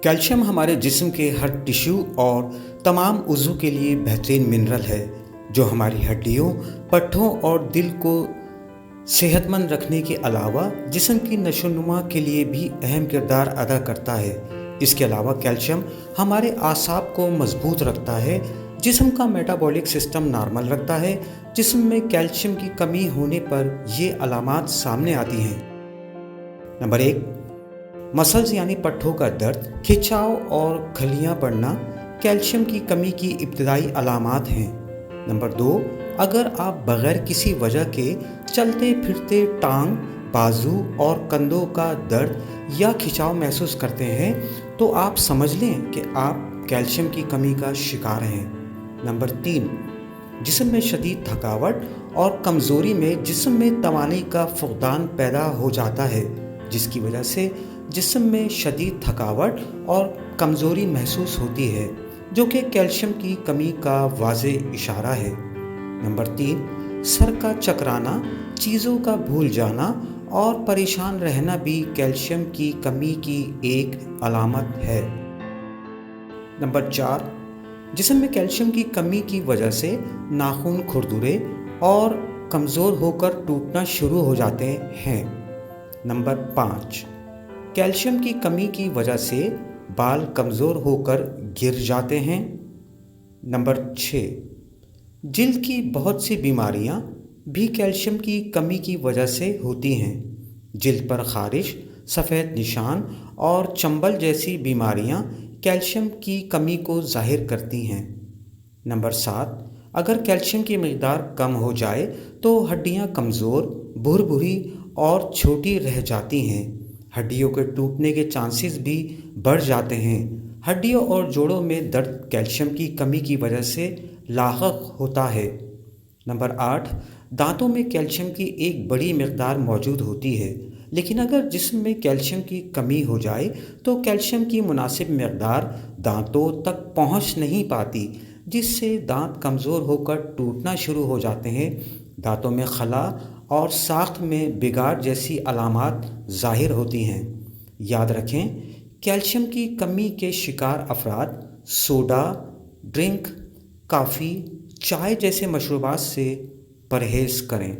Calcium हमारे जिस्म के हर टिश्यू और तमाम उज़ू के लिए बेहतरीन मिनरल है जो हमारी हड्डियों, पट्ठों और दिल को सेहतमंद रखने के अलावा जिस्म की नशोनुमा के लिए भी अहम किरदार अदा करता है। इसके अलावा कैल्शियम हमारे आसाब को मजबूत रखता है, जिस्म का मेटाबॉलिक सिस्टम नॉर्मल रखता है। जिस्म में कैल्शियम की कमी होने पर ये अलामात सामने आती हैं। नंबर 1, मसल्स यानी पट्ठों का दर्द, खिंचाव और खलियां पड़ना कैल्शियम की कमी की इब्तदाई अलामात हैं। नंबर 2, अगर आप बग़ैर किसी वजह के चलते फिरते टांग, बाजू और कंधों का दर्द या खिंचाव महसूस करते हैं तो आप समझ लें कि आप कैल्शियम की कमी का शिकार हैं। नंबर 3, जिस्म में शदीद थकावट और कमज़ोरी में जिस्म में तवानाई का फुक़दान पैदा हो जाता है, जिसकी वजह से जिस्म में शदीद थकावट और कमज़ोरी महसूस होती है, जो कि कैल्शियम की कमी का वाज़ेह इशारा है। नंबर 3, सर का चकराना, चीज़ों का भूल जाना और परेशान रहना भी कैल्शियम की कमी की एक अलामत है। नंबर 4, जिस्म में कैल्शियम की कमी की वजह से नाखून खुरदुरे और कमज़ोर होकर टूटना शुरू हो जाते हैं। नंबर 5, कैल्शियम की कमी की वजह से बाल कमज़ोर होकर गिर जाते हैं। नंबर 6, जिल्द की बहुत सी बीमारियां भी कैल्शियम की कमी की वजह से होती हैं। जिल्द पर ख़ारिश, सफ़ेद निशान और चंबल जैसी बीमारियां कैल्शियम की कमी को ज़ाहिर करती हैं। नंबर 7, अगर कैल्शियम की मक़दार कम हो जाए तो हड्डियां कमज़ोर, भुरभुरी और छोटी रह जाती हैं। हड्डियों के टूटने के चांसेस भी बढ़ जाते हैं। हड्डियों और जोड़ों में दर्द कैल्शियम की कमी की वजह से लाहक होता है। नंबर 8, दांतों में कैल्शियम की एक बड़ी मक़दार मौजूद होती है, लेकिन अगर जिस्म में कैल्शियम की कमी हो जाए तो कैल्शियम की मुनासिब मक़दार दांतों तक पहुंच नहीं पाती, जिससे दांत कमज़ोर होकर टूटना शुरू हो जाते हैं। दांतों में खला और साख्त में बिगाड़ जैसी अलामात ज़ाहिर होती हैं। याद रखें, कैल्शियम की कमी के शिकार अफराद सोडा, ड्रिंक, कॉफ़ी, चाय जैसे मशरूबात से परहेज़ करें।